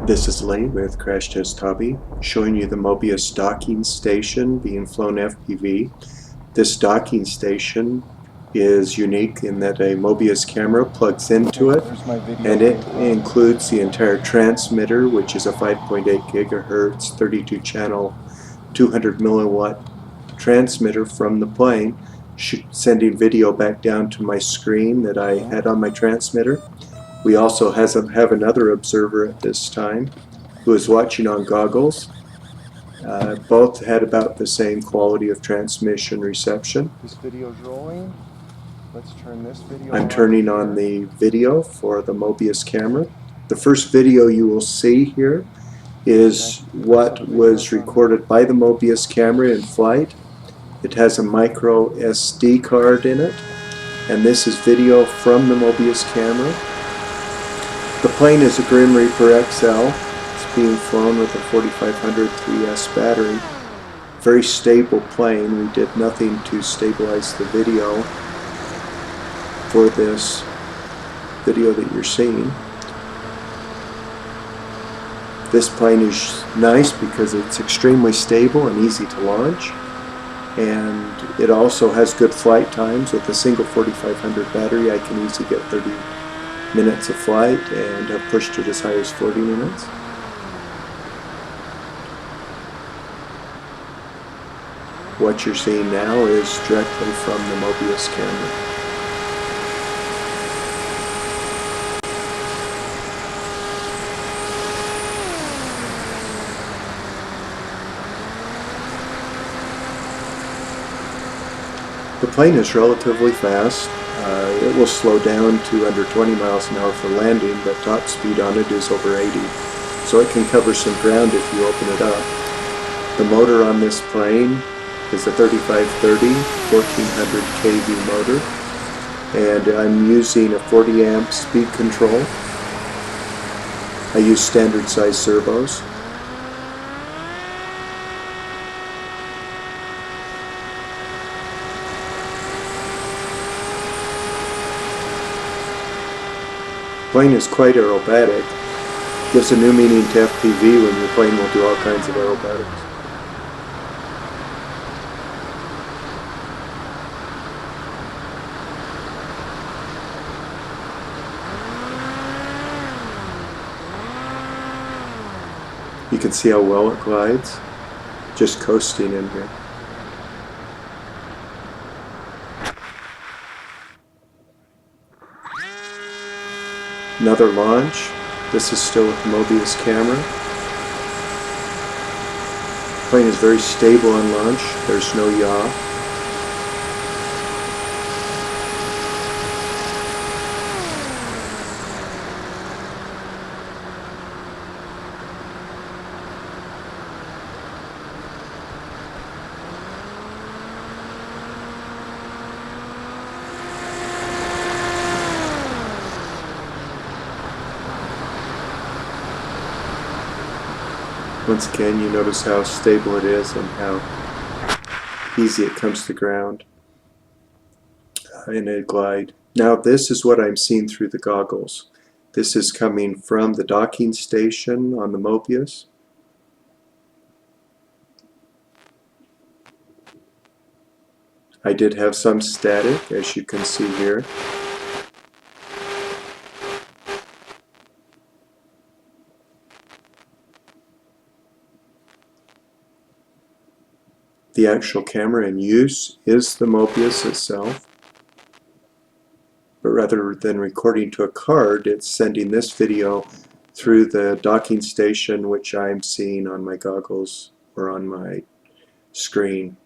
This is Lee with Crashtesthobby, showing you the Mobius docking station being flown FPV. This docking station is unique in that a Mobius camera plugs into it, and it includes the entire transmitter, which is a 5.8 gigahertz 32 channel 200 milliwatt transmitter from the plane, sending video back down to my screen that I had on my transmitter. We also have another observer at this time who is watching on goggles. Both had about the same quality of transmission reception. This video is rolling. Let's turn this video I'm turning on the video for the Mobius camera. The first video you will see here is what was recorded by the Mobius camera in flight. It has a micro SD card in it, and this is video from the Mobius camera. The plane is a Grim Reaper XL. It's being flown with a 4500 3S battery. Very stable plane. We did nothing to stabilize the video for this video that you're seeing. This plane is nice because it's extremely stable and easy to launch, and it also has good flight times. With a single 4500 battery, I can easily get 30 minutes of flight and have pushed it as high as 40 minutes. What you're seeing now is directly from the Mobius camera. The plane is relatively fast. It will slow down to under 20 miles an hour for landing, but top speed on it is over 80. So it can cover some ground if you open it up. The motor on this plane is a 3530 1400 kV motor, and I'm using a 40 amp speed control. I use standard size servos. The plane is quite aerobatic. Gives a new meaning to FPV when your plane will do all kinds of aerobatics. You can see how well it glides, just coasting in here. Another launch. This is still with the Mobius camera. The plane is very stable on launch. There's no yaw. Once again, you notice how stable it is and how easy it comes to ground in a glide. Now this is what I'm seeing through the goggles. This is coming from the docking station on the Mobius. I did have some static, as you can see here. The actual camera in use is the Mobius itself, but rather than recording to a card, it's sending this video through the docking station, which I'm seeing on my goggles or on my screen.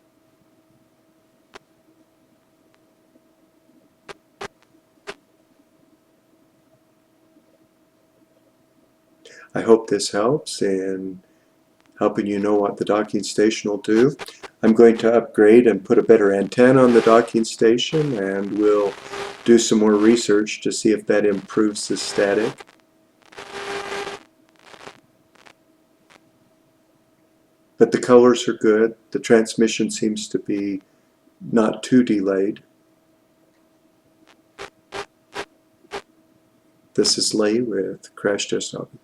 I hope this helps in helping you know what the docking station will do. I'm going to upgrade and put a better antenna on the docking station, and we'll do some more research to see if that improves the static. But the colors are good. The transmission seems to be not too delayed. This is Lee with Crashtesthobby.